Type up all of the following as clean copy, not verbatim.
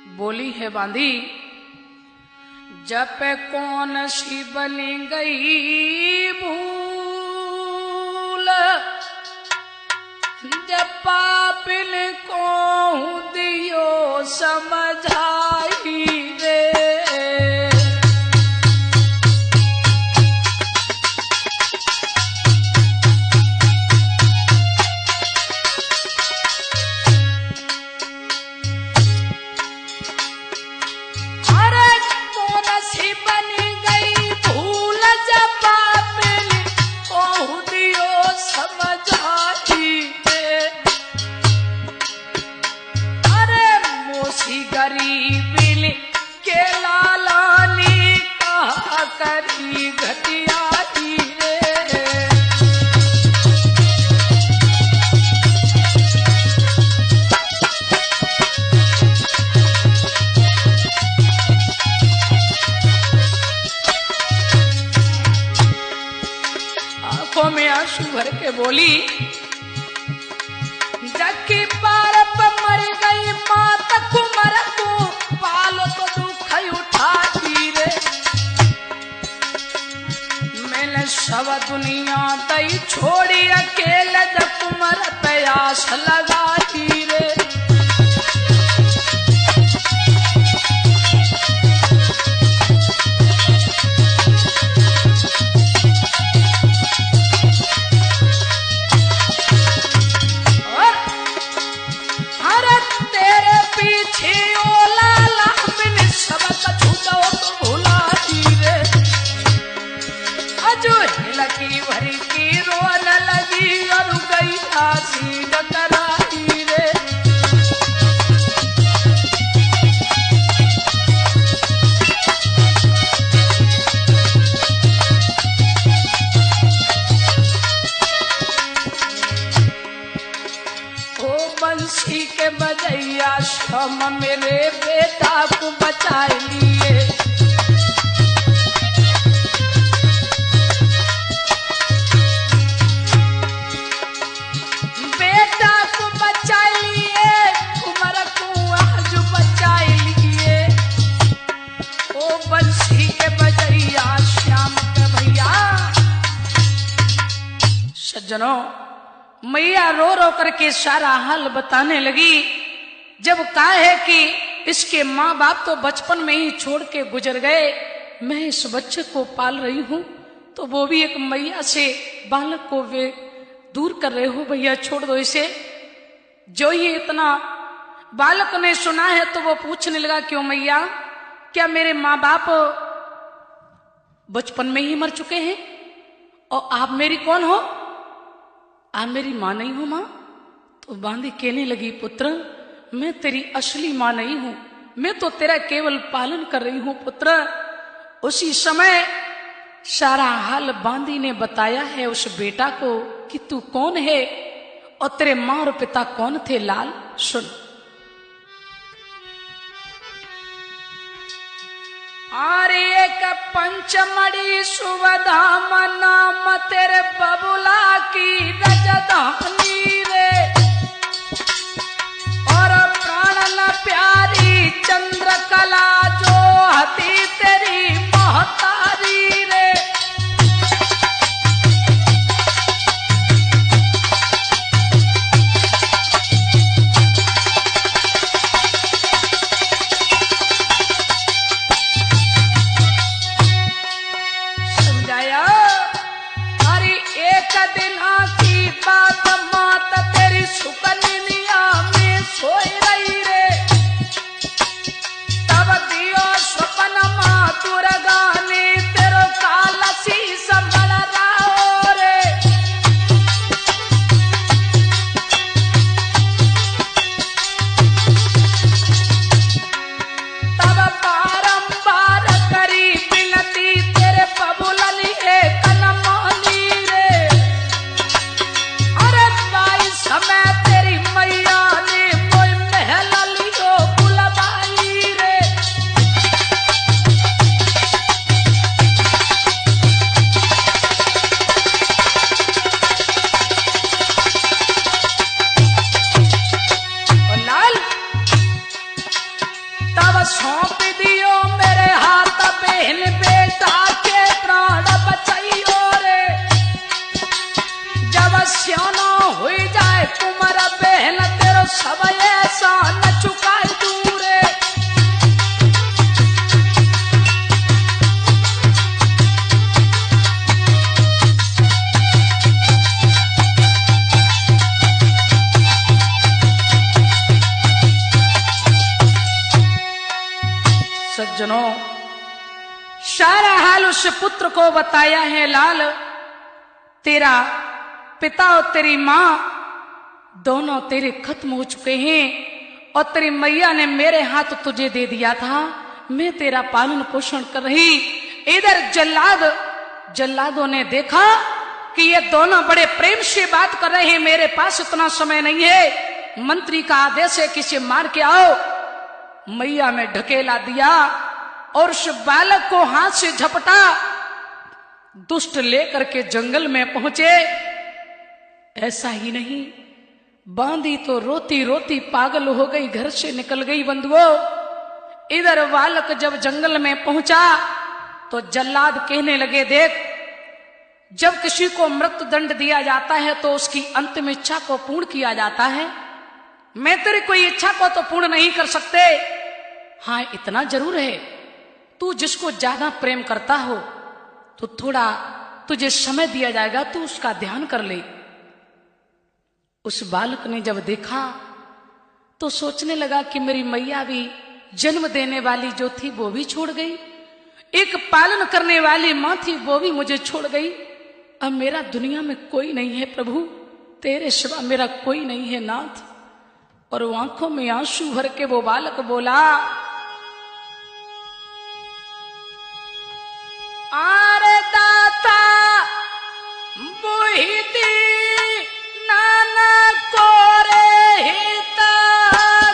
बोली है बांधी, जप कौन सी बनी गई भूल, जब पापिन को दियो समझाई रे। गरीबी के लालानी कहा करी घटिया रे। आंखों में आंसू भर के बोली, जक्की पार पर मर गई मात कुमर को पालो तो दुख उठाती रे। मैंने सब दुनिया दई छोड़ी अकेले जब कुमर प्यास लगाती रे। लगी भरी की रोन लगी और गई आसी डकराई रे। ओ बंसी के बजैया शम मेरे बेटा को बचा लिए। सज्जनों, मैया रो रो करके सारा हाल बताने लगी। जब कहा है कि इसके माँ बाप तो बचपन में ही छोड़ के गुजर गए, मैं इस बच्चे को पाल रही हूँ, तो वो भी एक मैया से बालक को वे दूर कर रहे हो, भैया छोड़ दो इसे। जो ये इतना बालक ने सुना है तो वो पूछने लगा, क्यों मैया, क्या मेरे माँ बाप बचपन में ही मर चुके हैं और आप मेरी कौन हो? आप मेरी माँ नहीं हो माँ? तो बांधी कहने लगी, पुत्र मैं तेरी असली माँ नहीं हूं, मैं तो तेरा केवल पालन कर रही हूं पुत्र। उसी समय सारा हाल बांधी ने बताया है उस बेटा को कि तू कौन है और तेरे माँ और पिता कौन थे। लाल सुन, अरे एक पंचमढ़ी सुवधाम नाम तेरे बबुला की रजधानी रे, और प्राण न प्यारी चंद्रकला जो हती तेरी महतारी रे। सोई रही रे, तब दियो स्वप्न माँ सौंप दियो मेरे हाथ बहन बेटा के प्राण बचाइयो रे। जब स्याना हो जाए कुमार बहन तेरो सब ऐसा न चुकाई दूर रे। सज्जनों, सारा हाल उस पुत्र को बताया है। लाल, तेरा पिता और तेरी माँ दोनों तेरे खत्म हो चुके हैं और तेरी मैया ने मेरे हाथ तुझे दे दिया था। मैं तेरा पालन पोषण कर रही। इधर जल्लादों ने देखा कि ये दोनों बड़े प्रेम से बात कर रहे हैं। मेरे पास उतना समय नहीं है, मंत्री का आदेश है किसे मार के आओ। मैया में ढकेला दिया और उस बालक को हाथ से झपटा, दुष्ट लेकर के जंगल में पहुंचे। ऐसा ही नहीं, बांदी तो रोती रोती पागल हो गई, घर से निकल गई। बंधुओं, इधर बालक जब जंगल में पहुंचा तो जल्लाद कहने लगे, देख, जब किसी को मृत्यु दंड दिया जाता है तो उसकी अंतिम इच्छा को पूर्ण किया जाता है। मैं तेरी कोई इच्छा को तो पूर्ण नहीं कर सकते। हाँ, इतना जरूर है, तू जिसको ज्यादा प्रेम करता हो तो थोड़ा तुझे समय दिया जाएगा, तू उसका ध्यान कर ले। उस बालक ने जब देखा तो सोचने लगा कि मेरी मैया भी जन्म देने वाली जो थी वो भी छोड़ गई, एक पालन करने वाली माँ थी वो भी मुझे छोड़ गई। अब मेरा दुनिया में कोई नहीं है प्रभु, तेरे सिवा मेरा कोई नहीं है नाथ। और आंखों में आंसू भर के वो बालक बोला, आरे दाता मोहिती नाना कोरे हितकारी।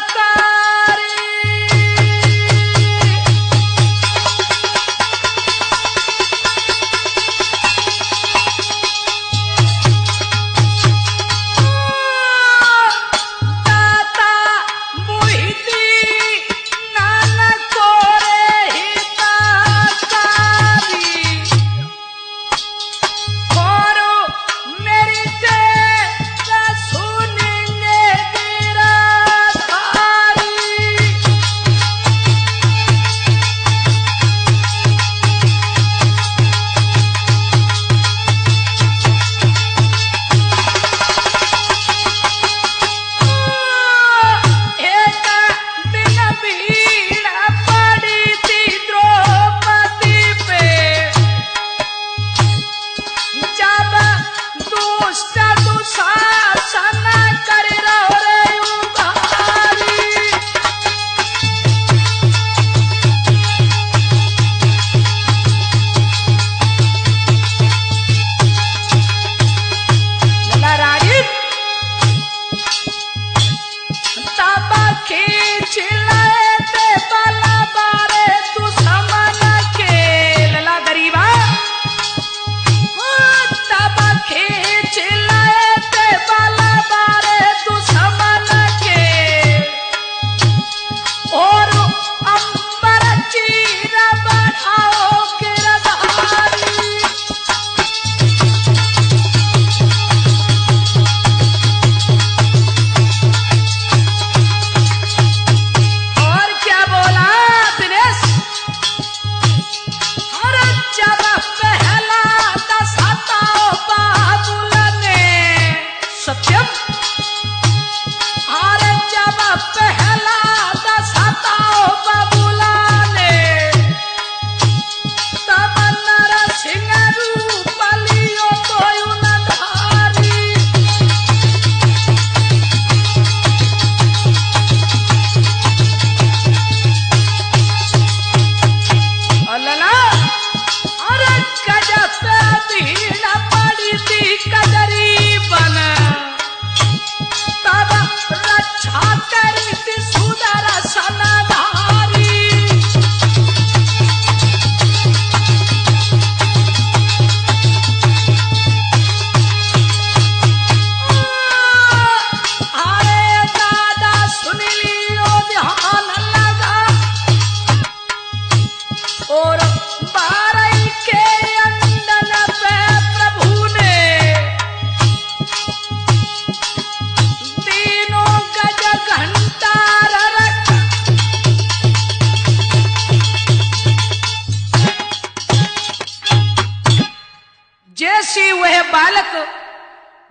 बालक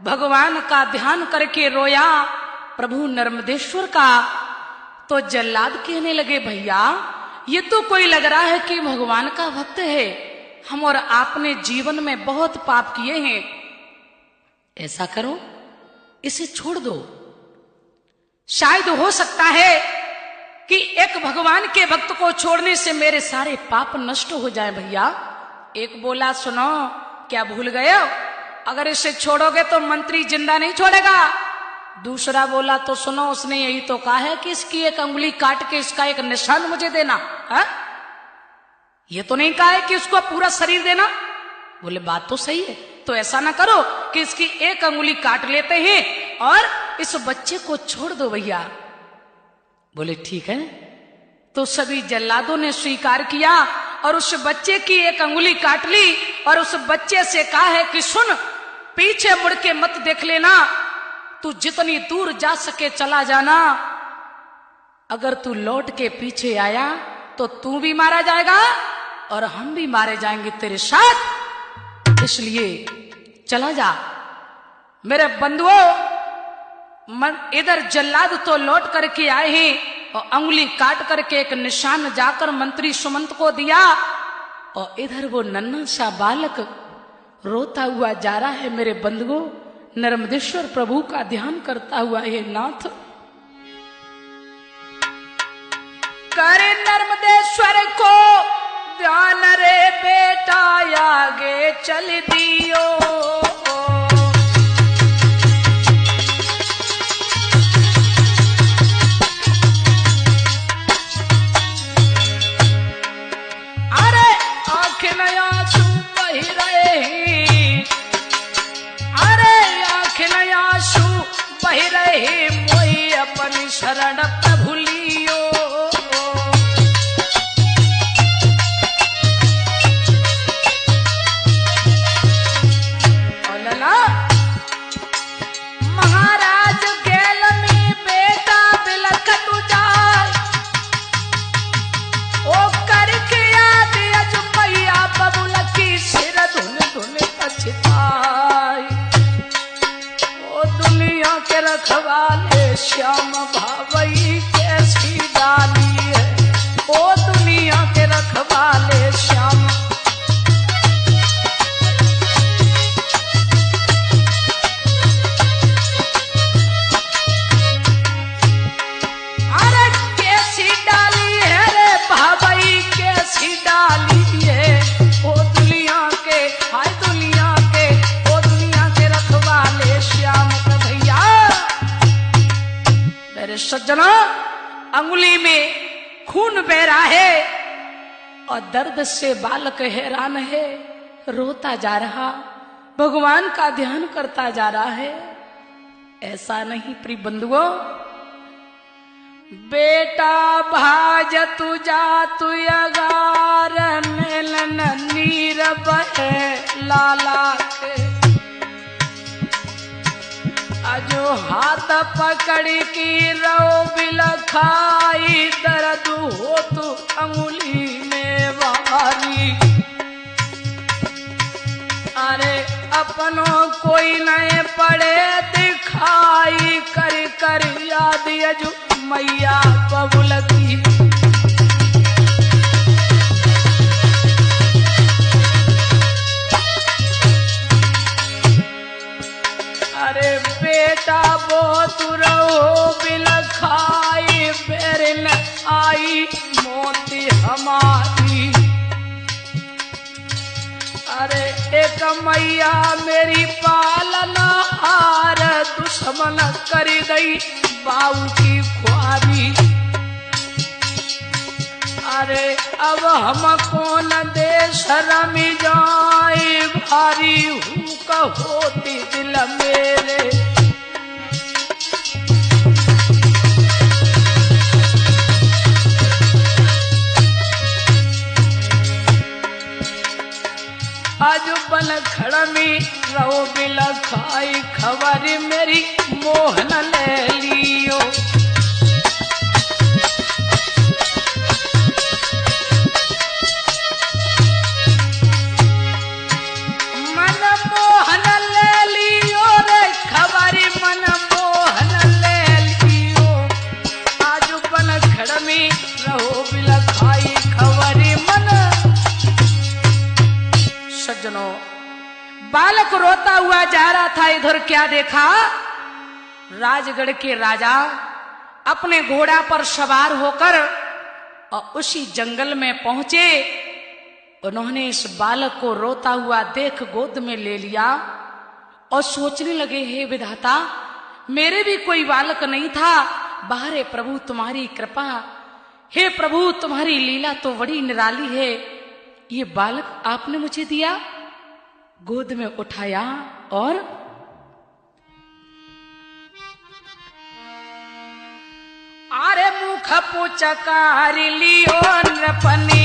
भगवान का ध्यान करके रोया, प्रभु नर्मदेश्वर का। तो जल्लाद कहने लगे, भैया ये तो कोई लग रहा है कि भगवान का भक्त है, हम और आपने जीवन में बहुत पाप किए हैं, ऐसा करो इसे छोड़ दो। शायद हो सकता है कि एक भगवान के भक्त को छोड़ने से मेरे सारे पाप नष्ट हो जाए। भैया एक बोला, सुनो क्या भूल गए, अगर इसे छोड़ोगे तो मंत्री जिंदा नहीं छोड़ेगा। दूसरा बोला, तो सुनो उसने यही तो कहा है कि इसकी एक अंगुली काट के इसका एक निशान मुझे देना है, ये तो नहीं कहा है कि उसको पूरा शरीर देना। बोले बात तो सही है, तो ऐसा ना करो कि इसकी एक अंगुली काट लेते हैं और इस बच्चे को छोड़ दो भैया। बोले ठीक है। तो सभी जल्लादों ने स्वीकार किया और उस बच्चे की एक अंगुली काट ली और उस बच्चे से कहा है कि सुन, पीछे मुड़ के मत देख लेना, तू जितनी दूर जा सके चला जाना, अगर तू लौट के पीछे आया तो तू भी मारा जाएगा और हम भी मारे जाएंगे तेरे साथ, इसलिए चला जा। मेरे बंधुओं, इधर जल्लाद तो लौट करके आए हैं और अंगुली काट करके एक निशान जाकर मंत्री सुमंत को दिया, और इधर वो नन्हा सा बालक रोता हुआ जा रहा है। मेरे बंधुओं, नर्मदेश्वर प्रभु का ध्यान करता हुआ, हे नाथ करे नर्मदेश्वर को ध्यान रे बेटा, आगे चल दियो। अरे आंख नया आंसू बह रहे, अरे आंख नया आंसू बह रहे, मोई अपनी शरण प्रभु लियो। महाराज गेल में बेटा बिलखत जाय, ओ करके याद अजमैया बबुल की सिर धुन धुन पछताई। ओ दुनिया के रखवाले श्याम भावई कैसी डाली है, ओ दुनिया के रखवाले श्याम। डाली है ओ दुनिया के, हाय दुनिया के, ओ दुनिया के रखवाले श्याम का भैया। मेरे सज्जनों, अंगुली में खून बह रहा है और दर्द से बालक हैरान है, रोता जा रहा, भगवान का ध्यान करता जा रहा है। ऐसा नहीं प्रिय बंधुओं, बेटा भाज तू जा तू अगार नेलन नीर बहे लाला के, अजो हाथ पकड़ की रो बिलखाई, दर्द हो तू अंगुली में वारी। अरे अपनों कोई नए पड़े दिखाई, कर कर याद अजू मैया बबुल की। अरे बेटा वो तू रहो बिलखाई, बेर न आई मोती हमारी। अरे एक मैया मेरी पालना हार, दुश्मन कर गई बाऊ की ख्वारी। अरे अब हम कौन देश रमी जाए, भारी हूँ कहोती दिल मेरे। आज बल खड़मी रहो बिला खाई, खबर मेरी मोहन ले लियो। मन मोहन ले सज्जनों, बालक रोता हुआ जा रहा था, इधर क्या देखा, राजगढ़ के राजा अपने घोड़ा पर सवार होकर और उसी जंगल में पहुंचे। उन्होंने इस बालक को रोता हुआ देख गोद में ले लिया और सोचने लगे, हे विधाता, मेरे भी कोई बालक नहीं था, बाहरे प्रभु तुम्हारी कृपा, हे प्रभु तुम्हारी लीला तो बड़ी निराली है, ये बालक आपने मुझे दिया। गोद में उठाया और अरे मुख पुचकार लियो नृपने,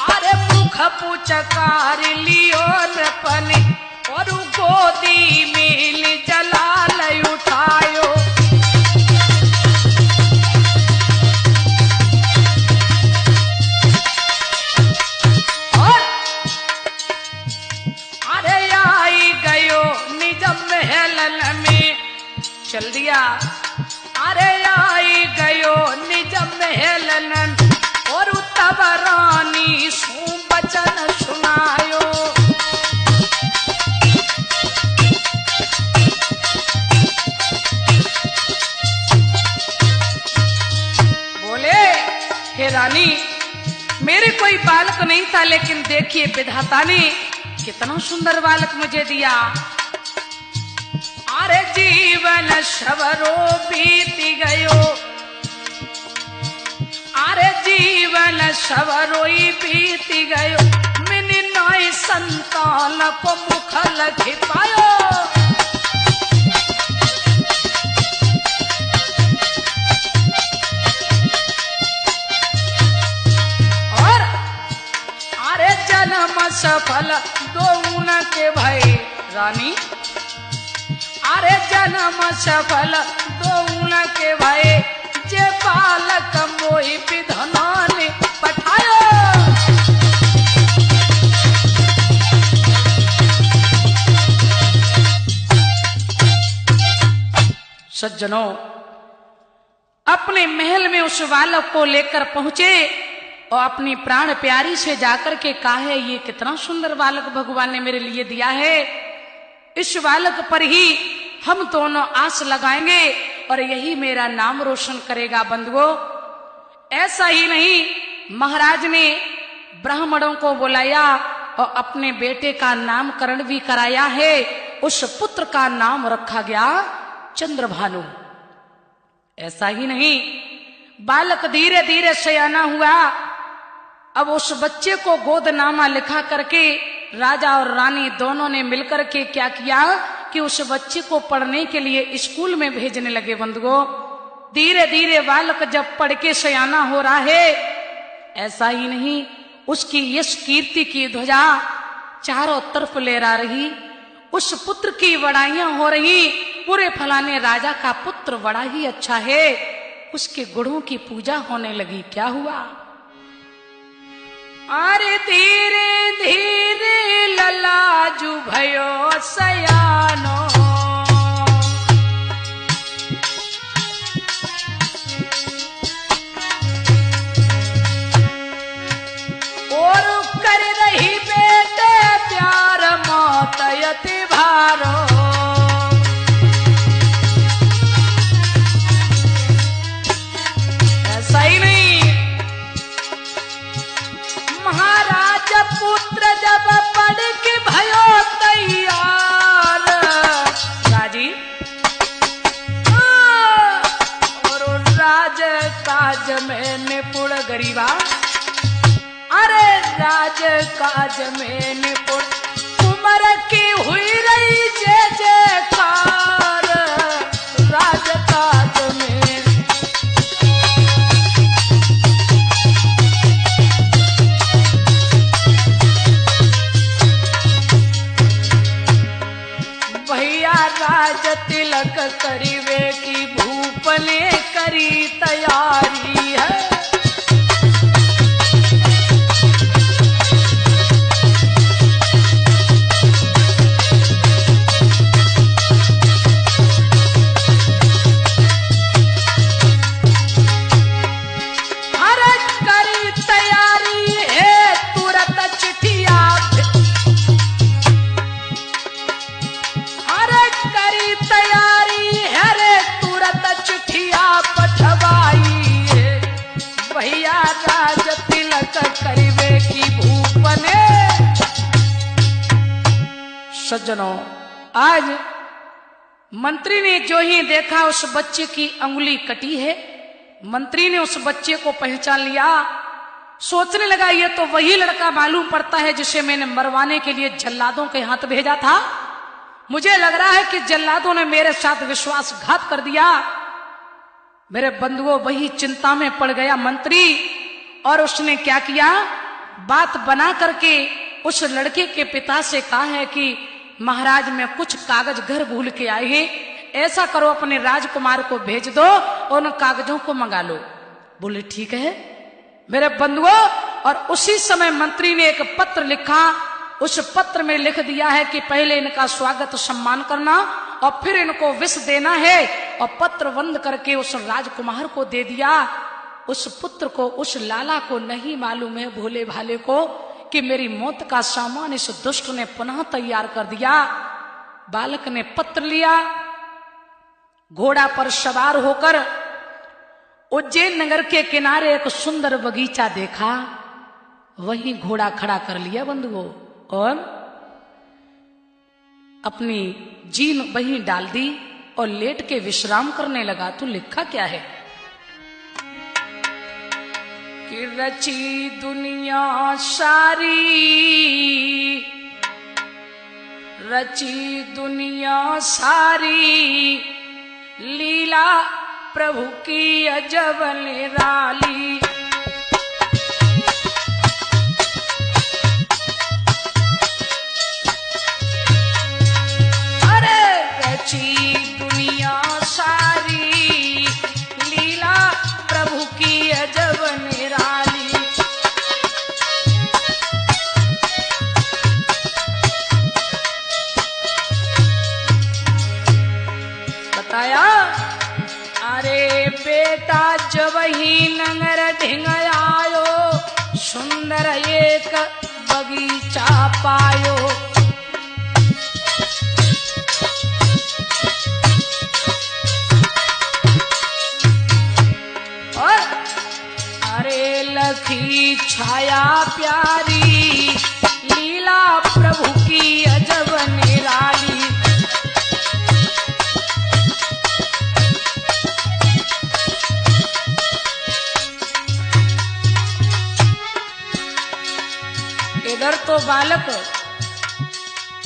अरे मुख पुचकार लियो नृपने और गोदी में जलाल उठायो। और अरे आई गयो निज महलन में, चल दिया, अरे आई गयो निज महलन और तब रानी सु बचन सुनायो। बोले, हे रानी, मेरे कोई बालक नहीं था, लेकिन देखिए विधाता ने कितना सुंदर बालक मुझे दिया। अरे जीवन सवरो बीती गयो, अरे जीवन सवरो बीती गयो, मिनी नई संतान को मुखल खिपायो। और अरे जन्म सफल दोउन के भई, रानी, अरे जन्म सफल दोउन के भय, जे बालक मोहि विधना ने पठायो। सज्जनों, अपने महल में उस बालक को लेकर पहुंचे और अपनी प्राण प्यारी से जाकर के कहा है, ये कितना सुंदर बालक भगवान ने मेरे लिए दिया है, इस बालक पर ही हम दोनों आस लगाएंगे और यही मेरा नाम रोशन करेगा। बंधुओं, ऐसा ही नहीं, महाराज ने ब्राह्मणों को बुलाया और अपने बेटे का नामकरण भी कराया है। उस पुत्र का नाम रखा गया चंद्रभानु। ऐसा ही नहीं, बालक धीरे धीरे सयाना हुआ। अब उस बच्चे को गोदनामा लिखा करके राजा और रानी दोनों ने मिलकर के क्या किया कि उस बच्चे को पढ़ने के लिए स्कूल में भेजने लगे। बंधुओं, धीरे धीरे बालक जब पढ़ के सयाना हो रहा है, ऐसा ही नहीं, उसकी यश कीर्ति की ध्वजा चारों तरफ लहरा रही। उस पुत्र की बड़ाइयां हो रही, पूरे फलाने राजा का पुत्र बड़ा ही अच्छा है, उसके गुणों की पूजा होने लगी। क्या हुआ, अरे धीरे धीरे ललाजू भयो सयानो, और कर रही बेटे प्यार मोतयति भारो। ऐसा ही नहीं, महाराज पुत्र जब पढ़ के भयो तैयार, राजी और राज काज में निपुण गरीबा, अरे राज काज में निपुण, उम्र की हुई रही जय जयकार, राज काज में राज तिलक करीवे की भूप ने करी तैयारी है। हर करी तैयारी है सज्जनों, आज मंत्री ने जो ही देखा उस बच्चे की अंगुली कटी है। मंत्री ने उस बच्चे को पहचान लिया, सोचने लगा ये तो वही लड़का मालूम पड़ता है जिसे मैंने मरवाने के लिए जल्लादों के हाथ भेजा था। मुझे लग रहा है कि जल्लादों ने मेरे साथ विश्वासघात कर दिया। मेरे बंधुओं, वही चिंता में पड़ गया मंत्री, और उसने क्या किया, बात बना करके उस लड़के के पिता से कहा है कि महाराज मैं कुछ कागज घर भूल के आए हैं, ऐसा करो अपने राजकुमार को भेज दो और उन कागजों को मंगा लो। बोले ठीक है मेरे बंधुओं। और उसी समय मंत्री ने एक पत्र लिखा। उस पत्र में लिख दिया है कि पहले इनका स्वागत सम्मान करना और फिर इनको विष देना है, और पत्र बंद करके उस राजकुमार को दे दिया। उस पुत्र को, उस लाला को नहीं मालूम है, भोले भाले को, कि मेरी मौत का सामान इस दुष्ट ने पुनः तैयार कर दिया। बालक ने पत्र लिया, घोड़ा पर सवार होकर उज्जैन नगर के किनारे एक सुंदर बगीचा देखा, वहीं घोड़ा खड़ा कर लिया बंधुओं, और अपनी जीन वहीं डाल दी और लेट के विश्राम करने लगा। तो लिखा क्या है कि रची दुनिया सारी, रची दुनिया सारी, लीला प्रभु की अजब निराली। अरे रची दुनिया सारी, लीला प्रभु की अजब निराली। बताया अरे बेटा जब ही नगर ढिंग आयो, सुंदर एक बगीचा पायो। और अरे लखी छाया प्यारी, लीला प्रभु की अजब निराली। इधर तो बालक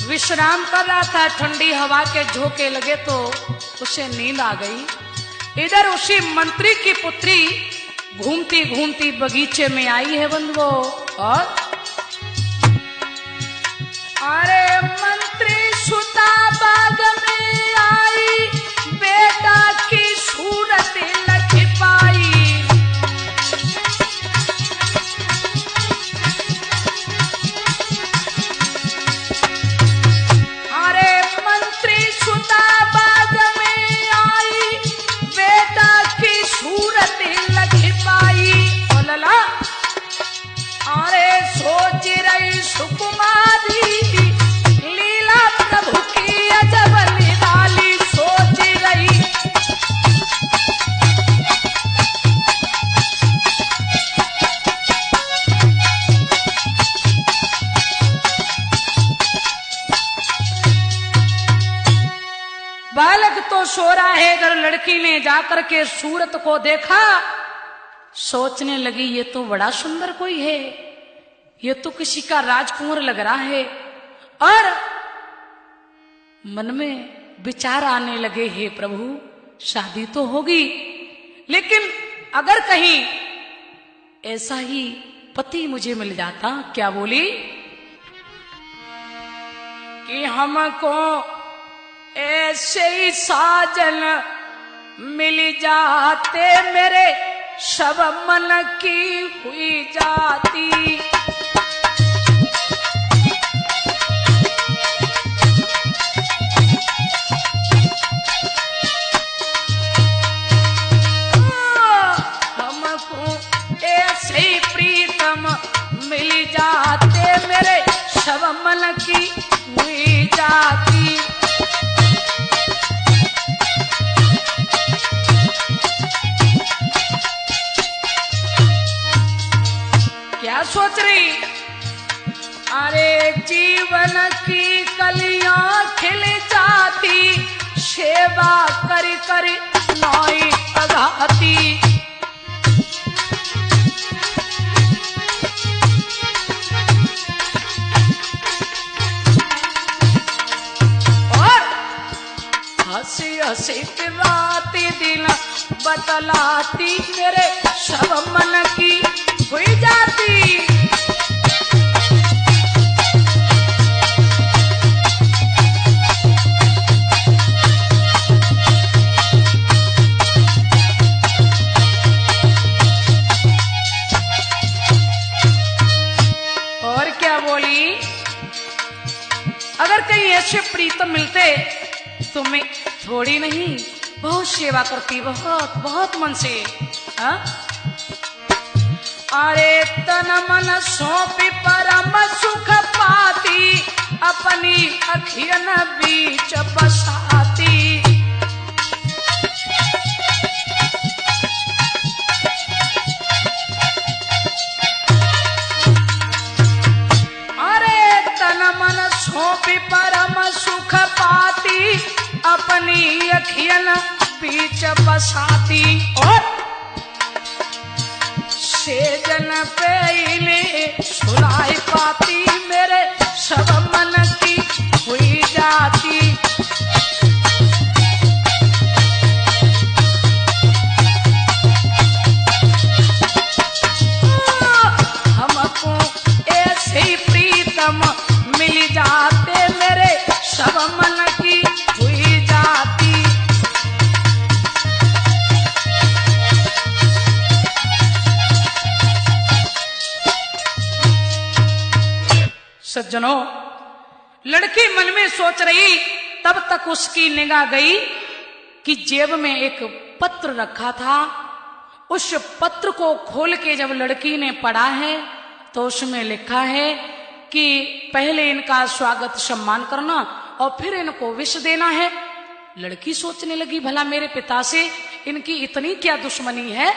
विश्राम कर रहा था, ठंडी हवा के झोंके लगे तो उसे नींद आ गई। इधर उसी मंत्री की पुत्री घूमती घूमती बगीचे में आई है बंधुओं, और अरे मंत्री सुता बाग में आई, बेटा की सूरत लख पाई। सोच रही सुकुमारी, लीला प्रभु की अजब निराली। सोच रही बालक तो सो रहा है, इधर लड़की ने जाकर के सूरत को देखा, सोचने लगी ये तो बड़ा सुंदर कोई है, ये तो किसी का राजकुमार लग रहा है। और मन में विचार आने लगे, हे प्रभु शादी तो होगी, लेकिन अगर कहीं ऐसा ही पति मुझे मिल जाता। क्या बोली कि हमको ऐसे ही साजन मिल जाते, मेरे सब मन की हुई जाती। मिल जाते, मेरे सब मन की हुई जाती। क्या सोच रही, अरे जीवन की कलियां खिल जाती, सेवा कर कर नाई अघाती। और हंसी हंसी रात दिन बतलाती, मेरे सब मन की हुई जाती। और क्या बोली, अगर कहीं ऐसे प्रीतम मिलते तो मैं थोड़ी नहीं बहुत सेवा करती, बहुत बहुत मन से। हा? अरे तन मन सौंपी परम सुख पाती, अपनी अखियन बीच बसाती। अरे तन मन सौंपी परम सुख पाती, अपनी अखियन बीच बसाती। और सेजन पे इन्हें सुनाई पाती, मेरे सब मन की हुई जाती। हमको ऐसे ही प्रीतम मिल जाते, मेरे सब मन की हुई जाती। सज्जनों, लड़की मन में सोच रही, तब तक उसकी निगाह गई कि जेब में एक पत्र रखा था। उस पत्र को खोल के जब लड़की ने पढ़ा है तो उसमें लिखा है कि पहले इनका स्वागत सम्मान करना और फिर इनको विष देना है। लड़की सोचने लगी, भला मेरे पिता से इनकी इतनी क्या दुश्मनी है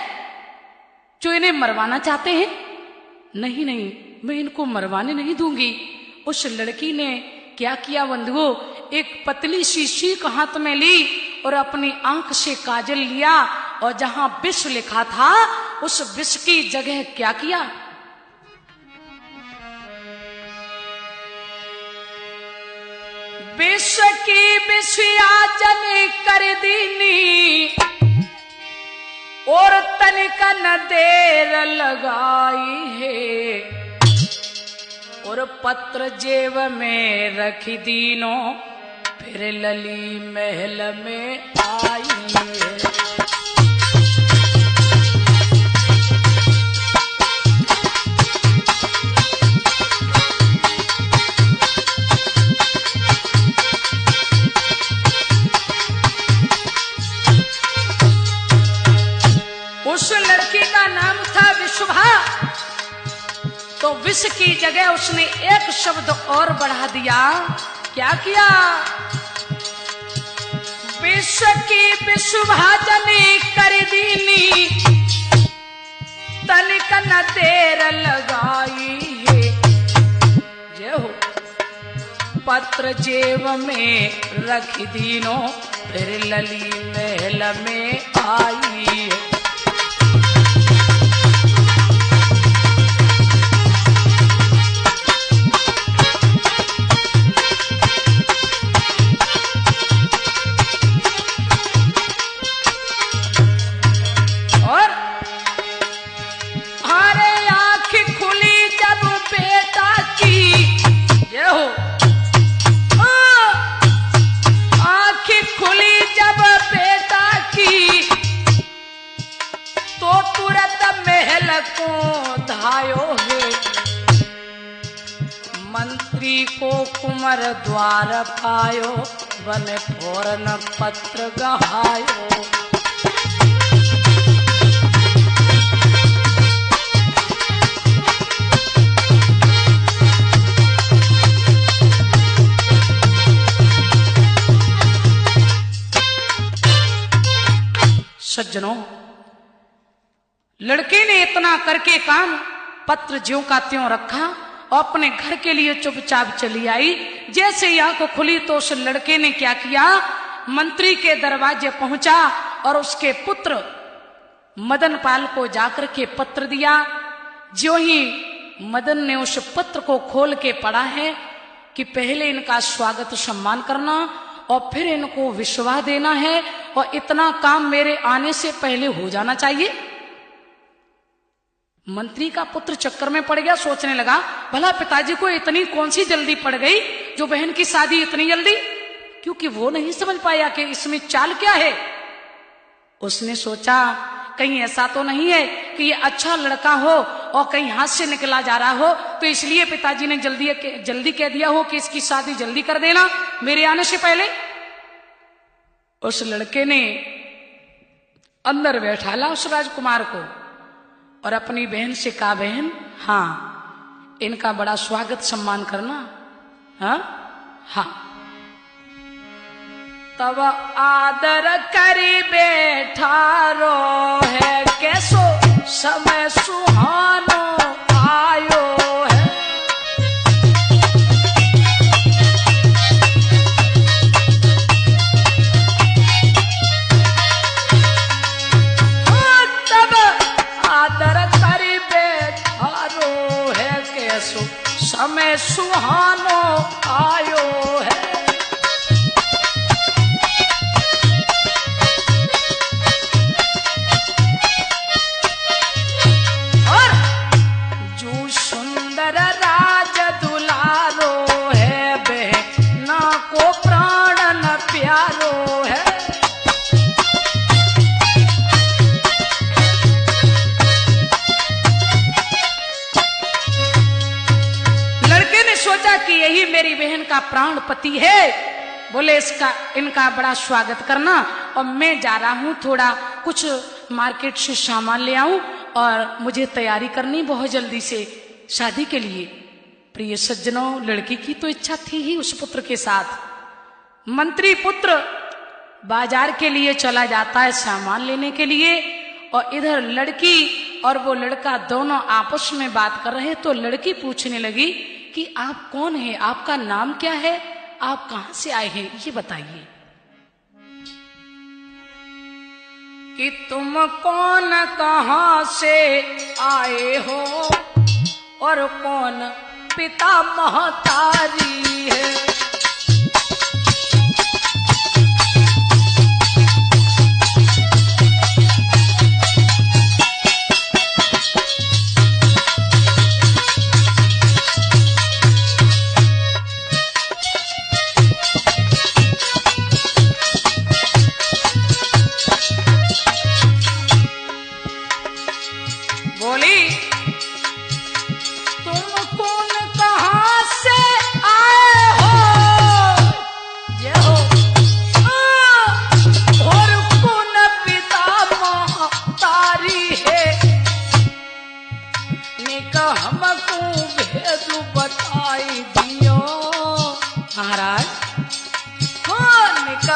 जो इन्हें मरवाना चाहते हैं? नहीं नहीं, मैं इनको मरवाने नहीं दूंगी। उस लड़की ने क्या किया बंधुओं, एक पतली सी सीख हाथ में ली और अपनी आंख से काजल लिया, और जहां विष लिखा था उस विष की जगह क्या किया, विष की विषयाचन कर दीनी, और तनिक न देर लगाई है, और पत्र जेब में रखी दीनो, फिर लली महल में आई है। उस लड़की का नाम था विशुभा। तो विष की जगह उसने एक शब्द और बढ़ा दिया। क्या किया, विष की विषभाजनी कर दीनी, तनिक न देर लगाई है, जय हो। पत्र जेब में रख दीनो, फिर लली महल में आई है। को धायो है, मंत्री को कुमर द्वार पायो, वन फौरन पत्र गहायो। सज्जनों, लड़के ने इतना करके काम पत्र ज्यों का त्यों रखा और अपने घर के लिए चुपचाप चली आई। जैसे ही आंख खुली तो उस लड़के ने क्या किया, मंत्री के दरवाजे पहुंचा और उसके पुत्र मदन पाल को जाकर के पत्र दिया। जो ही मदन ने उस पत्र को खोल के पढ़ा है कि पहले इनका स्वागत सम्मान करना और फिर इनको विश्वास देना है और इतना काम मेरे आने से पहले हो जाना चाहिए। मंत्री का पुत्र चक्कर में पड़ गया, सोचने लगा भला पिताजी को इतनी कौन सी जल्दी पड़ गई जो बहन की शादी इतनी जल्दी, क्योंकि वो नहीं समझ पाया कि इसमें चाल क्या है। उसने सोचा कहीं ऐसा तो नहीं है कि ये अच्छा लड़का हो और कहीं हाथ से निकला जा रहा हो, तो इसलिए पिताजी ने जल्दी कह दिया हो कि इसकी शादी जल्दी कर देना मेरे आने से पहले। उस लड़के ने अंदर बैठाला उस राजकुमार को और अपनी बहन से कहा, बहन हाँ इनका बड़ा स्वागत सम्मान करना। हाँ तब आदर करी बैठारो है, कैसो समय सुहानो आयो है। तब आदर करी बैठारो है, कैसो समय सुहानो आयो है। कि यही मेरी बहन का प्राण पति है, बोले इनका बड़ा स्वागत करना और मैं जा रहा हूं थोड़ा कुछ मार्केट से सामान ले आऊं और मुझे तैयारी करनी बहुत जल्दी से शादी के लिए। प्रिय सज्जनों, लड़की की तो इच्छा थी ही उस पुत्र के साथ। मंत्री पुत्र बाजार के लिए चला जाता है सामान लेने के लिए और इधर लड़की और वो लड़का दोनों आपस में बात कर रहे। तो लड़की पूछने लगी कि आप कौन हैं, आपका नाम क्या है, आप कहां से आए हैं, ये बताइए। कि तुम कौन कहां से आए हो और कौन पिता महतारी है।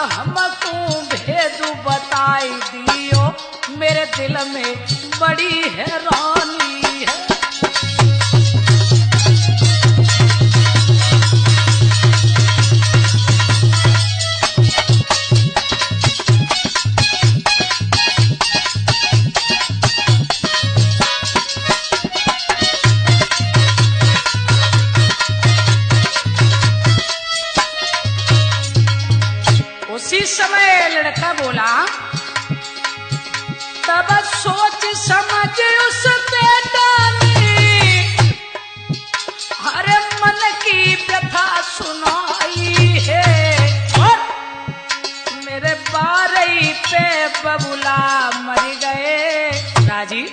हमको भेद बताई दियो, मेरे दिल में बड़ी हैरानी है। उसी समय लड़का बोला, तब सोच समझ उस बेटा ने हर मन की व्यथा सुनाई है। और मेरे बारही पे बबुला मर गए राजी,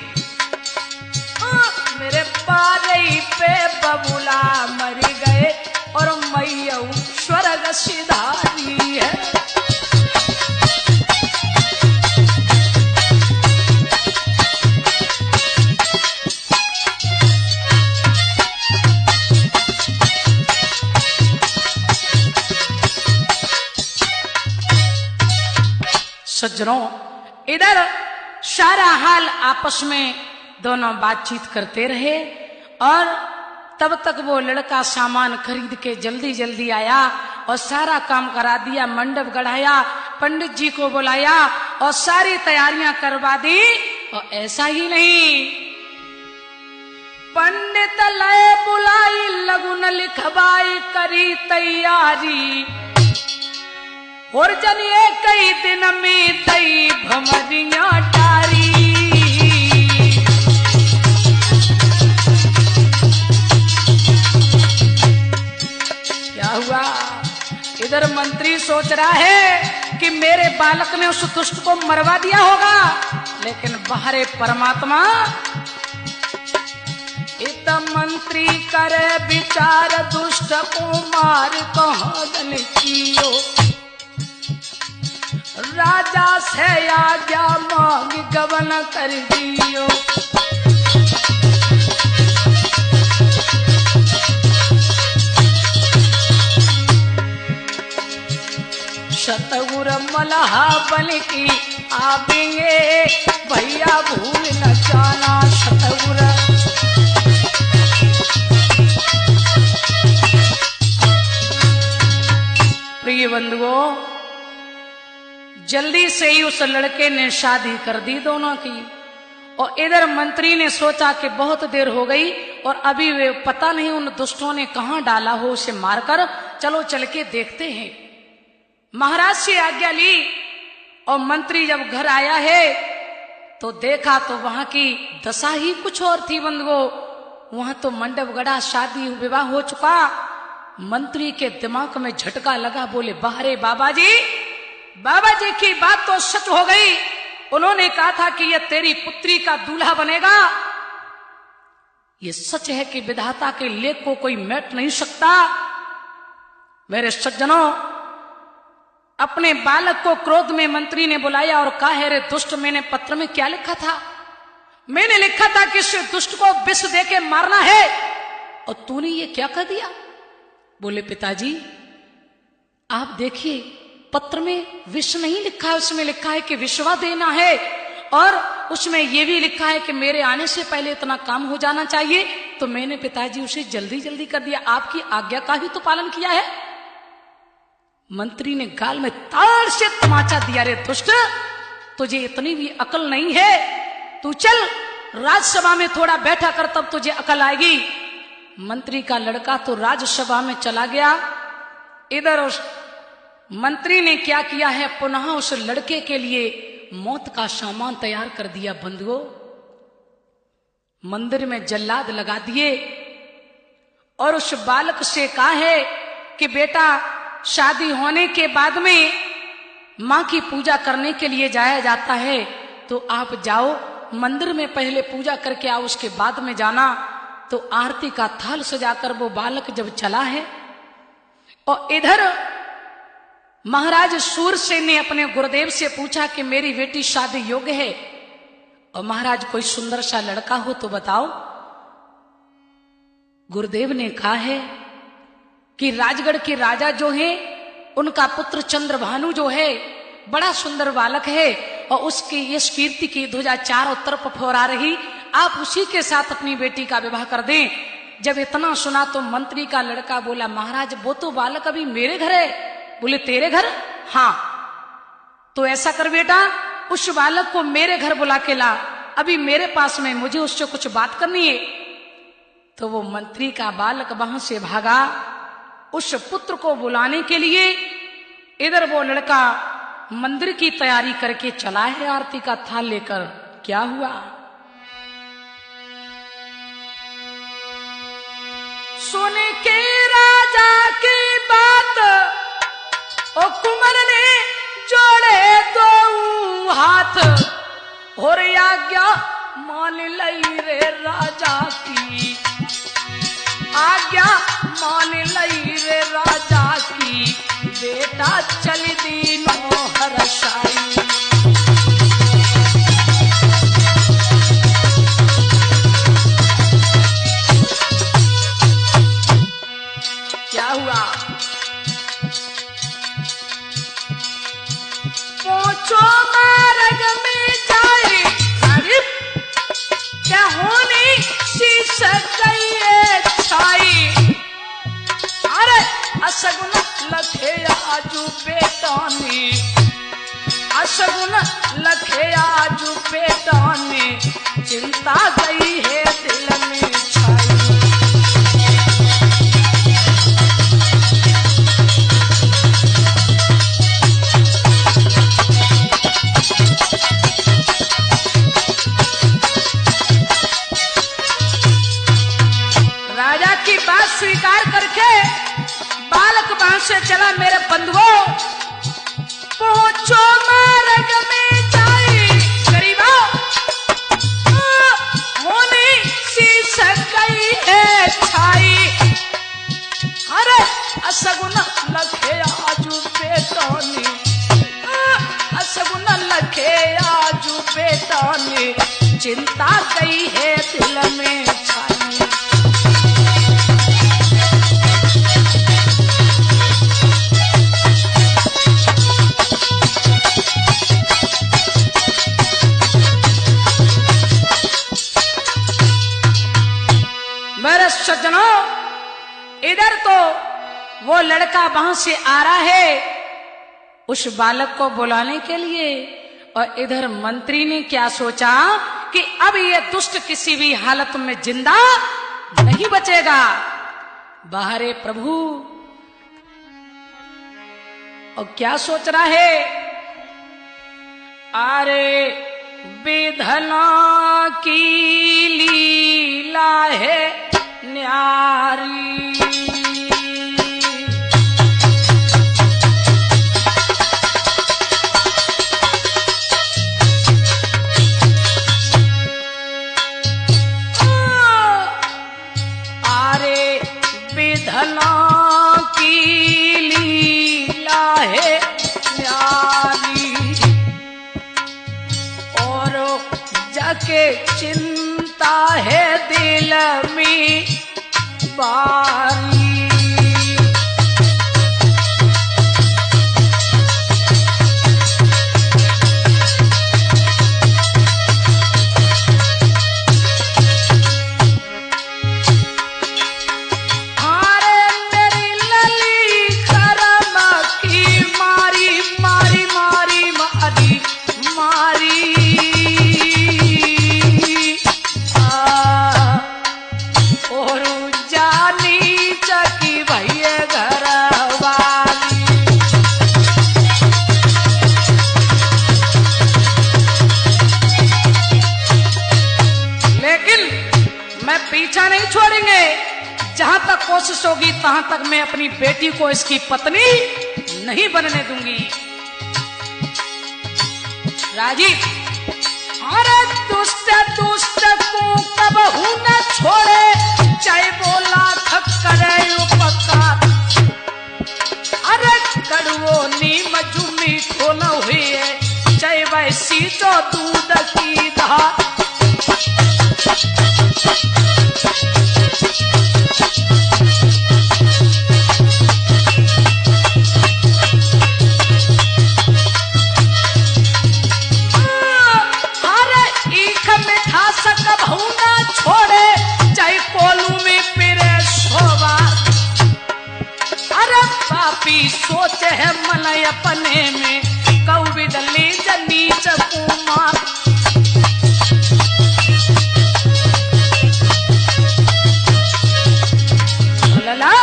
मेरे बारही पे बबुला मर गए और मैया स्वर्ग सिधारी है। सज्जनों, इधर सारा हाल आपस में दोनों बातचीत करते रहे और तब तक वो लड़का सामान खरीद के जल्दी जल्दी आया और सारा काम करा दिया, मंडप गढ़ाया, पंडित जी को बुलाया और सारी तैयारियां करवा दी। और ऐसा ही नहीं, पंडित लय बुलाई, लगुन लिखवाई, करी तैयारी, और जन ये कई दिन में तई भमरिया टारी। क्या हुआ? इधर मंत्री सोच रहा है कि मेरे बालक ने उस दुष्ट को मरवा दिया होगा, लेकिन बाहरे परमात्मा। इत मंत्री करे विचार, दुष्ट को मार कहाँ दन कियो, राजा से आज्ञा मांग गवन कर दियो। शतगुर मलहा बन की आवेंगे, भैया भूल न जाना शतगुर। प्रिय बंधुओं, जल्दी से ही उस लड़के ने शादी कर दी दोनों की। और इधर मंत्री ने सोचा कि बहुत देर हो गई और अभी वे पता नहीं उन दुष्टों ने कहां डाला हो उसे मारकर, चलो चल के देखते हैं। महाराज से आज्ञा ली और मंत्री जब घर आया है तो देखा तो वहां की दशा ही कुछ और थी बंधुओं। वहां तो मंडप गड़ा, शादी विवाह हो चुका। मंत्री के दिमाग में झटका लगा, बोले बाहरे बाबा जी की बात तो सच हो गई। उन्होंने कहा था कि यह तेरी पुत्री का दूल्हा बनेगा। ये सच है कि विधाता के लेख को कोई मिट नहीं सकता। मेरे सज्जनों, अपने बालक को क्रोध में मंत्री ने बुलाया और कहा, है रे दुष्ट, मैंने पत्र में क्या लिखा था? मैंने लिखा था कि इस दुष्ट को विष दे के मारना है और तूने ये क्या कर दिया? बोले पिताजी आप देखिए, पत्र में विष नहीं लिखा है, उसमें लिखा है कि विश्वा देना है और उसमें यह भी लिखा है कि मेरे आने से पहले इतना काम हो जाना चाहिए। तो मैंने पिताजी उसे जल्दी जल्दी कर दिया, आपकी आज्ञा का ही तो पालन किया है। मंत्री ने गाल में ताड़ से तमाचा दिया, रे दुष्ट, तुझे इतनी भी अकल नहीं है, तू चल राजसभा में थोड़ा बैठा कर, तब तुझे अकल आएगी। मंत्री का लड़का तो राजसभा में चला गया। इधर उस मंत्री ने क्या किया है, पुनः उस लड़के के लिए मौत का सामान तैयार कर दिया। बंधुओं, मंदिर में जल्लाद लगा दिए और उस बालक से कहा है कि बेटा, शादी होने के बाद में मां की पूजा करने के लिए जाया जाता है, तो आप जाओ मंदिर में पहले पूजा करके आओ, उसके बाद में जाना। तो आरती का थाल सजाकर वो बालक जब चला है और इधर महाराज सूरसेन ने अपने गुरुदेव से पूछा कि मेरी बेटी शादी योग्य है, और महाराज कोई सुंदर सा लड़का हो तो बताओ। गुरुदेव ने कहा है कि राजगढ़ के राजा जो है, उनका पुत्र चंद्रभानु जो है, बड़ा सुंदर बालक है और उसकी इस कीर्ति की ध्वजा चारों तरफ फहरा रही, आप उसी के साथ अपनी बेटी का विवाह कर दें। जब इतना सुना तो मंत्री का लड़का बोला, महाराज वो तो बालक अभी मेरे घर है। बोले तेरे घर? हाँ, तो ऐसा कर बेटा, उस बालक को मेरे घर बुला के ला, अभी मेरे पास में, मुझे उससे कुछ बात करनी है। तो वो मंत्री का बालक वहां से भागा उस पुत्र को बुलाने के लिए। इधर वो लड़का मंदिर की तैयारी करके चला है आरती का थाल लेकर। क्या हुआ? सुन के राजा की बात ओ कुंवर ने जोड़े दो हाथ, और आज्ञा मान लई रे राजा की, आज्ञा मान लई रे राजा की, बेटा चल दीनो हरसाई। क्या हुआ? पहुंचो मार्ग में जाए, अरे क्या होने शीश गई छाई, आज बेटा ने चिंता गई है दिल में छाई। राजा की बात स्वीकार करके बालक वहां से चला। मेरे बंधुओं, पहुंचो मार्ग में जाई गरीबा होने शीश गई है छाई। अरे असगुन लखे आजू बेटानी, असगुन लखे आजू बेटानी चिंता गई है दिल में छाई। मेरे सज्जनों, इधर तो वो लड़का वहां से आ रहा है उस बालक को बुलाने के लिए, और इधर मंत्री ने क्या सोचा कि अब ये दुष्ट किसी भी हालत में जिंदा नहीं बचेगा। बाहरे प्रभु, और क्या सोच रहा है? अरे विधना की लीला है न्यारी, अरे विधना की लीला है न्यारी, और जाके चिंता है दिल में बारी। पीछा नहीं छोड़ेंगे, जहां तक कोशिश होगी तहां तक मैं अपनी बेटी को इसकी पत्नी नहीं बनने दूंगी। राजीव, अरे दुष्ट दुष्ट को कबहू न छोड़े, चाहे बोला थक करे उपकार। अरे कड़वो नीम जुमी ठो न हुई है, चाहे वैसी जो दूध की धार। सोचे है मन अपने में, कऊ विदली जनी चकुमार। लला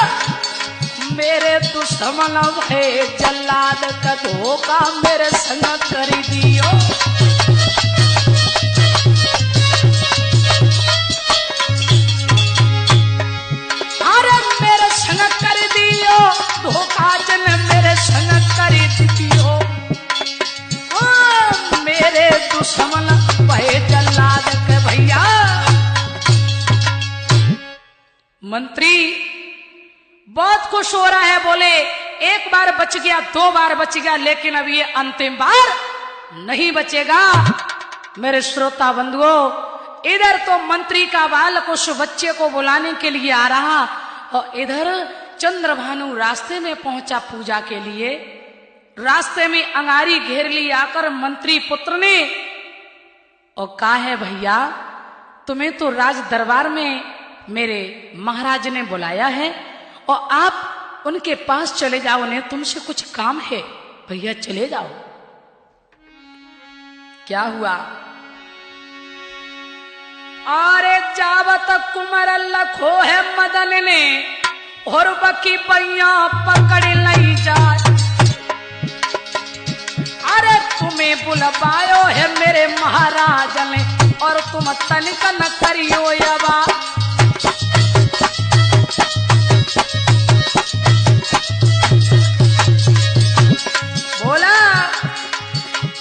मेरे दुश्मन है जल्लाद का धोखा मेरे संग कर दियो। अरे मेरे संग कर दियो धोखा, जन मेरे संग कर दियो। मेरे दुश्मन भय जल्लाद के भैया। मंत्री बहुत खुश हो रहा है, बोले एक बार बच गया, दो बार बच गया, लेकिन अब ये अंतिम बार नहीं बचेगा। मेरे श्रोता बंधुओं, इधर तो मंत्री का बालक उस बच्चे को बुलाने के लिए आ रहा, और इधर चंद्रभानु रास्ते में पहुंचा पूजा के लिए। रास्ते में अंगारी घेर ली आकर मंत्री पुत्र ने, और कहा है भैया तुम्हें तो राज दरबार में मेरे महाराज ने बुलाया है, और आप उनके पास चले जाओ, उन्हें तुमसे कुछ काम है। भैया चले जाओ। क्या हुआ? अरे जावत कुमर लखो है मदन ने और बकी पैया पकड़ लई जा। अरे तुम्हें बुलवायो है मेरे महाराज ने और तुम तनिक न करियो यवा। बोला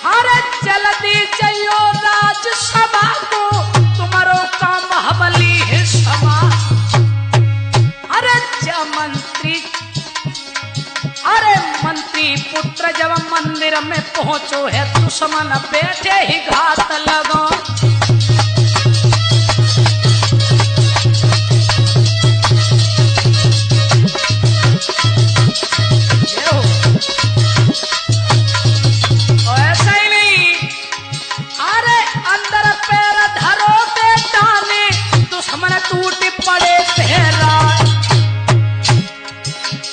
अरे जल्दी चलो राजसभा को तुम्हारो काम हवली है सभा। अरे मंत्री पुत्र जब मंदिर में पहुंचो है दुश्मन बैठे ही घात लगो। ऐसा ही नहीं, अरे अंदर पैर धरो के टाने दुश्मन टूट पड़े तेरा।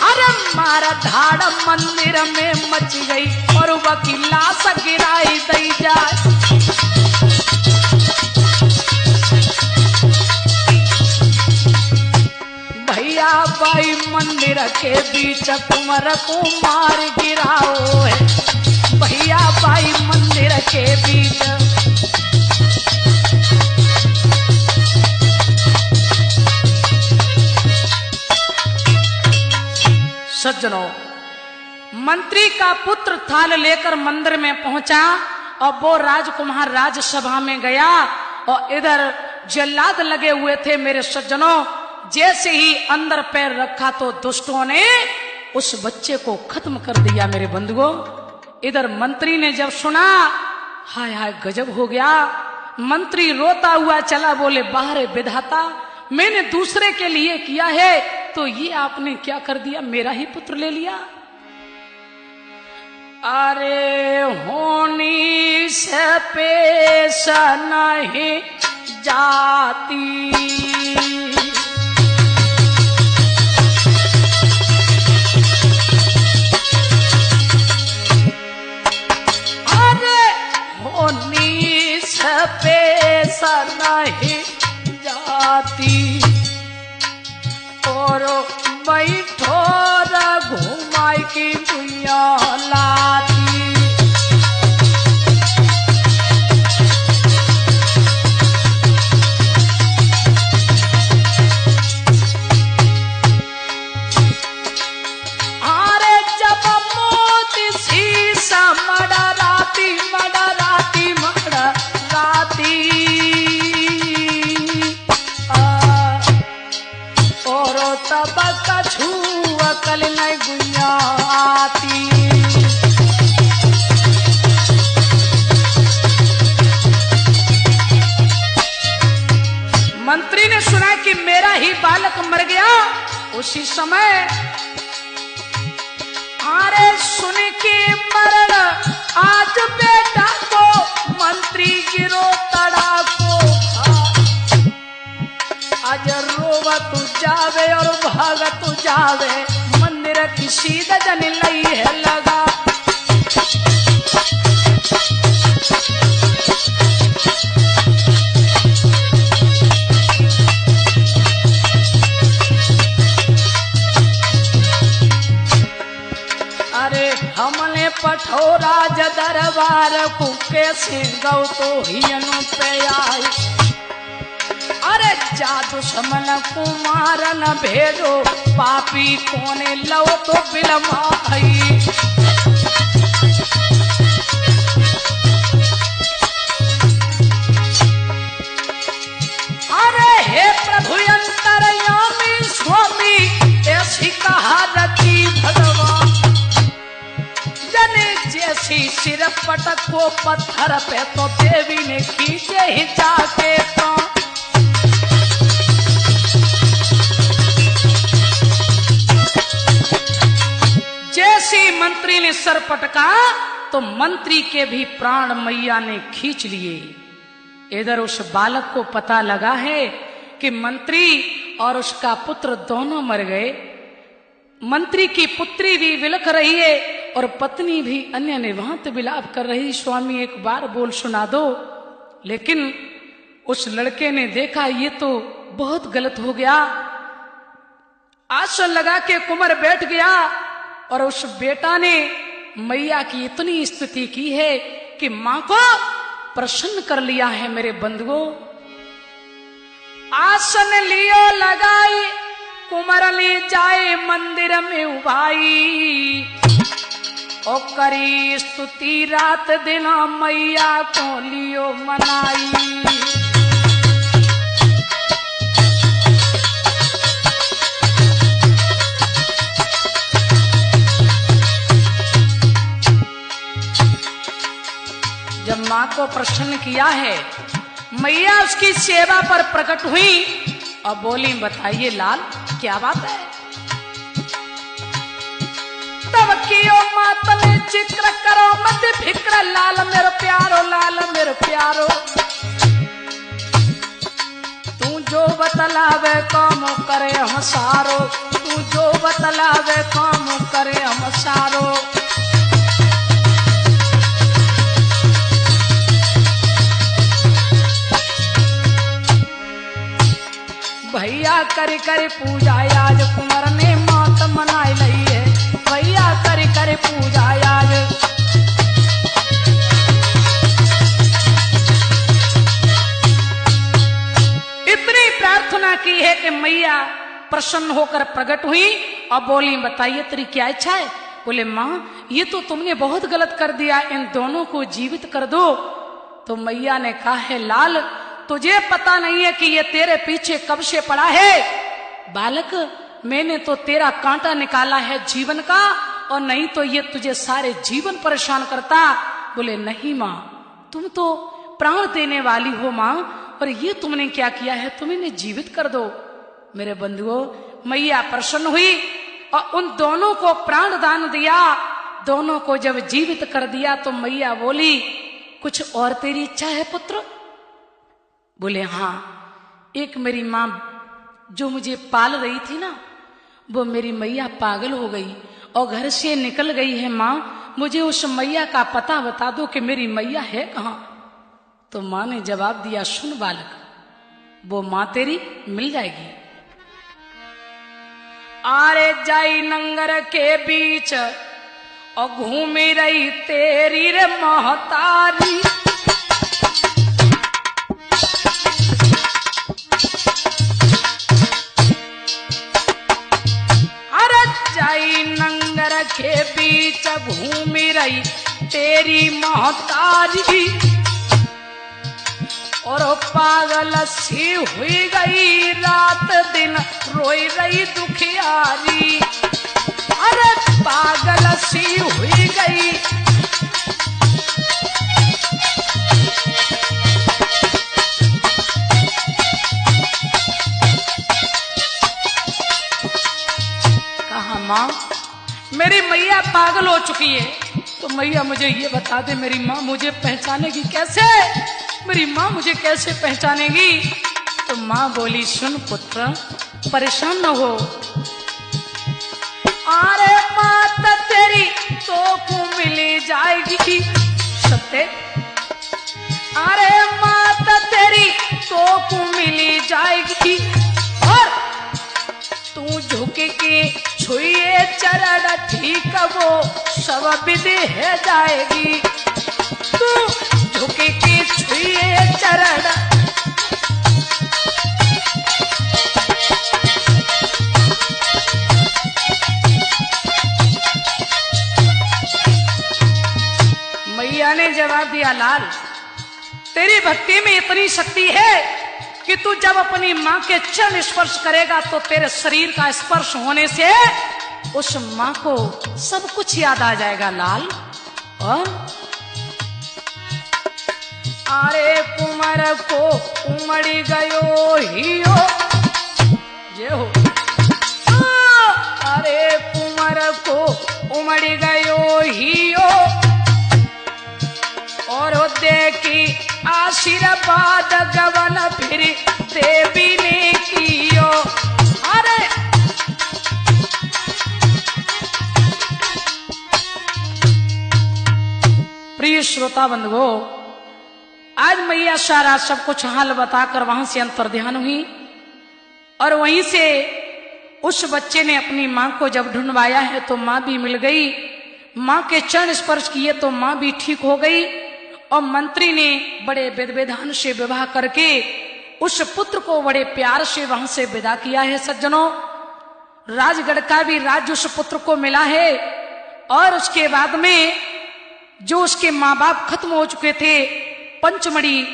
अरे मारा धाड़ मंदिर में मच गई और वकील लाश गिराई दई जाए। भैया भाई मंदिर के बीच कुंवर को मार गिराओ है। भैया भाई मंदिर के बीच सज्जनों, मंत्री का पुत्र थाल लेकर मंदिर में पहुंचा और वो राजकुमार राजसभा में गया और इधर जल्लाद लगे हुए थे। मेरे सज्जनों, जैसे ही अंदर पैर रखा तो दुष्टों ने उस बच्चे को खत्म कर दिया। मेरे बंधुओं, इधर मंत्री ने जब सुना, हाय हाय गजब हो गया। मंत्री रोता हुआ चला, बोले बाहर विधाता, मैंने दूसरे के लिए किया है तो ये आपने क्या कर दिया, मेरा ही पुत्र ले लिया। अरे होनी से पेश नहीं जाती, अरे होनी से पेश नहीं जाती और बैठो घुमाई की दुनिया लाती। अरे जब मोती शीशा मडराती मडराती मडराती और तब कछु अकल नहीं गुइया आती। मंत्री ने सुना कि मेरा ही बालक मर गया। उसी समय अरे सुन के मरण आज बेटा को मंत्री गिरो तड़ा को। आज रोवा तू जावे और भाग तू जावे, मंदिर की सीध जन लई है लगा। अरे हमने पठोराज दरबार को कैसे गौ तो हियनु पे आई। अरे जादू समन कुमार न भेजो पापी कोने लो तो बिलमाई। अरे हे प्रभु अंतर्यामी स्वामी ऐसी कहा रती भगवान। जने जैसी सिर पटक को पत्थर पे तो देवी ने खींचे ही जाके तो। जैसी मंत्री ने सर पटका तो मंत्री के भी प्राण मैया ने खींच लिए। इधर उस बालक को पता लगा है कि मंत्री और उसका पुत्र दोनों मर गए। मंत्री की पुत्री भी विलख रही है और पत्नी भी अन्य निभांत विलाप कर रही, स्वामी एक बार बोल सुना दो। लेकिन उस लड़के ने देखा ये तो बहुत गलत हो गया, आसन लगा के कुंवर बैठ गया और उस बेटा ने मैया की इतनी स्तुति की है कि मां को प्रसन्न कर लिया है। मेरे बंधुओं, आसन लियो लगाई, कुंवर ले जाए मंदिर में उभाई, और करी स्तुति रात दिन मैया को लियो मनाई। जब मां को प्रसन्न किया है, मैया उसकी सेवा पर प्रकट हुई और बोली, बताइए लाल क्या बात है। तब कियो मातले चित्र करो मत फिक्र, लाल मेरे प्यारो, लाल मेरे प्यारो, तू जो बतलावे काम करे हम सारो, तू जो बतलावे काम करे हम सारो। भैया कर कर पूजा आज कुंवर ने मात मनाई लई है, भैया कर कर पूजा आज। इतनी प्रार्थना की है कि मैया प्रसन्न होकर प्रकट हुई और बोली, बताइए तेरी क्या इच्छा है। बोले, मां ये तो तुमने बहुत गलत कर दिया, इन दोनों को जीवित कर दो। तो मैया ने कहा है, लाल तुझे पता नहीं है कि ये तेरे पीछे कब से पड़ा है। बालक, मैंने तो तेरा कांटा निकाला है जीवन का, और नहीं तो ये तुझे सारे जीवन परेशान करता। बोले, नहीं माँ, तुम तो प्राण देने वाली हो माँ, और ये तुमने क्या किया है, तुम इन्हें जीवित कर दो। मेरे बंधुओं, मैया प्रसन्न हुई और उन दोनों को प्राण दान दिया। दोनों को जब जीवित कर दिया तो मैया बोली, कुछ और तेरी इच्छा है पुत्र। बोले, हाँ, एक मेरी माँ जो मुझे पाल रही थी ना, वो मेरी मैया पागल हो गई और घर से निकल गई है। माँ मुझे उस मैया का पता बता दो कि मेरी मैया है कहाँ। तो माँ ने जवाब दिया, सुन बालक, वो माँ तेरी मिल जाएगी। आरे जाई नंगर के बीच और घूमी रही तेरी रे महतारी, नंगर के बीच घूमी रही तेरी महतारी, और पागल सी हुई गई रात दिन रोई रही दुखियारी। अरे पागल सी हुई गई, कहा माँ मेरी मैया पागल हो चुकी है, तो मैया मुझे ये बता दे, मेरी माँ मुझे पहचानेगी कैसे, मेरी माँ मुझे कैसे पहचानेगी। तो माँ बोली, सुन पुत्र, परेशान न हो। अरे मात तेरी तो को मिली जाएगी सत्य, अरे मात तेरी तो को मिली जाएगी, और तू झुके के छुए चरण ठीक वो सब विधि है जाएगी। तू झुके के छुए चरण, मैया ने जवाब दिया, लाल तेरी भक्ति में इतनी शक्ति है कि तू जब अपनी माँ के चरण स्पर्श करेगा तो तेरे शरीर का स्पर्श होने से उस माँ को सब कुछ याद आ जाएगा लाल। और अरे कुंवर को उमड़ी गयो हियो, ये हो, अरे कुंवर को उमड़ी गयो हियो, और देखी आशीर्वाद गवन फिर देवी ने कियो। अरे श्रोता बंधुओ, आज मैया सारा सब कुछ हाल बताकर वहां से अंतर्ध्यान हुई और वहीं से उस बच्चे ने अपनी मां को जब ढूंढवाया है तो मां भी मिल गई। मां के चरण स्पर्श किए तो मां भी ठीक हो गई और मंत्री ने बड़े विधि-विधान से विवाह करके उस पुत्र को बड़े प्यार से वहां से विदा किया है। सज्जनों, राजगढ़ का भी राज्य उस पुत्र को मिला है और उसके बाद में जो उसके माँ बाप खत्म हो चुके थे, पंचमढ़ी,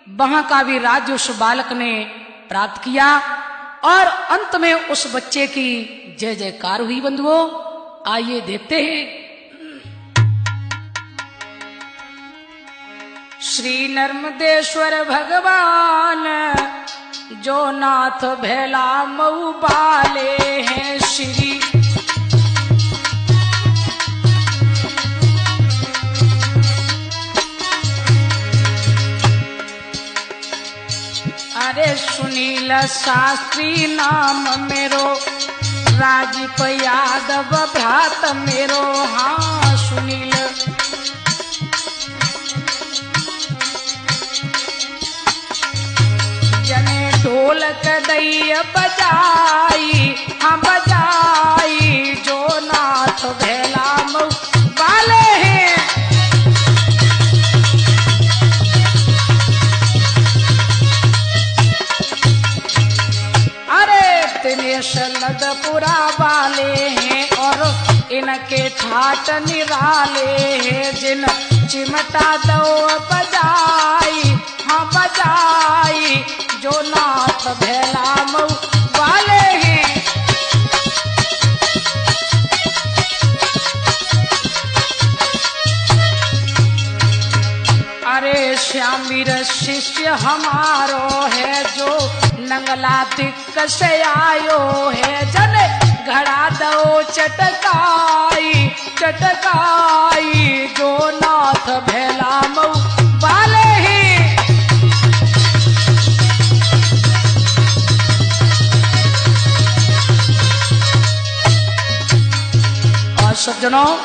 वहां का भी राज्य उस बालक ने प्राप्त किया और अंत में उस बच्चे की जय जयकार हुई। बंधुओं, आइए देखते हैं। श्री नर्मदेश्वर भगवान जो नाथ भैला मऊ बाले हैं, श्री अरे सुनील शास्त्री नाम मेरो, राजीव यादव भ्रात मेरो। हाँ सुनील जने ढोलक दैया बजाई, हाँ बजाई, जो नाथ भैला मऊ बाले हैं। दिनेश लदपुरा वाले हैं और इनके ठाट निराले हैं, जिन चिमटा दो बजाई, हाँ बजाई, जो नाथ भैला मऊ वाले हैं। अरे श्यामीर शिष्य हमारो है, जो नंगला दिक्क से आयो है, जने घड़ा दो चटकाई, चटकाई, जो नाथ भैला मऊ वाले हैं। और सज्जनों,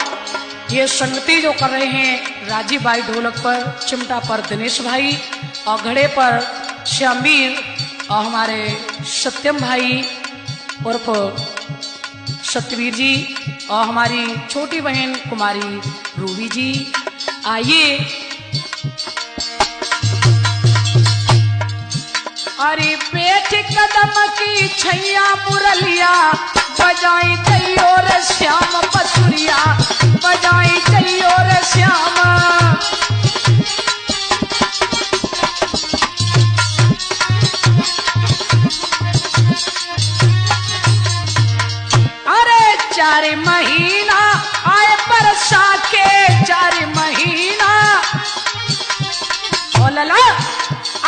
ये संगति जो कर रहे हैं, राजीव भाई ढोलक पर, चिमटा पर दिनेश भाई और घड़े पर श्यामीर और हमारे सत्यम भाई उर्फ सत्यवीर जी और हमारी छोटी बहन कुमारी रूबी जी। आइए। अरे पेट कदम की छैया मुरलिया, बजाई तैयो रे श्याम पसुरिया, बजाई तैयो रे श्याम। चार महीना आए बरसा के, चार महीना ओ लला,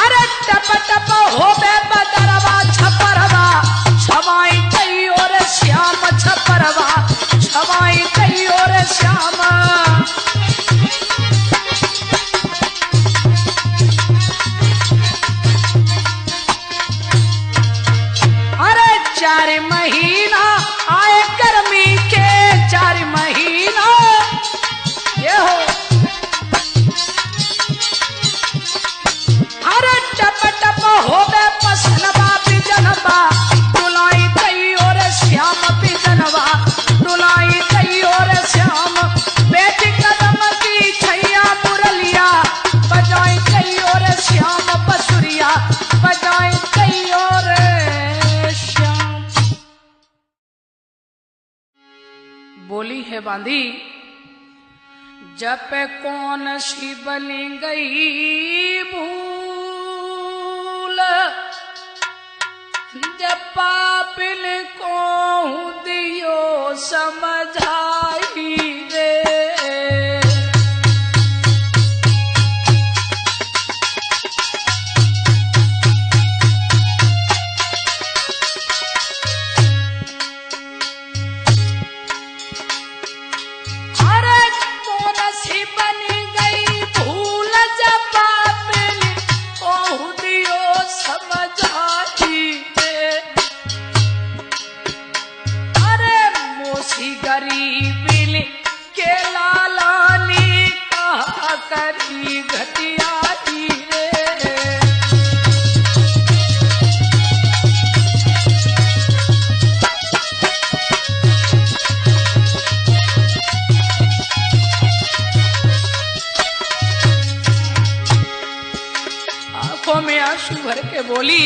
अरे टप टप हो बे बदरवा छपरवा, छवाई तैयो रे श्याम छपरवा, छवाई तैयो रे श्याम। अरे चार महीना आए गर्मी के, चार महीना ये हो। अरे टप टप हो बे पसनवा बिजनवा, डुलाई तैयो रे श्याम बिजनवा, डुलाई तैयो रे श्याम। बेटी कदम की छैया मुरलिया, बजाई तैयो रे श्याम बसुरिया, बजाई तैयो रे श्याम। बोली है बांधी, जब कौन सी बनी गई भूल, जब पापिन को दियो समझाई रे। गरीब आंखों में आंसू भर के बोली,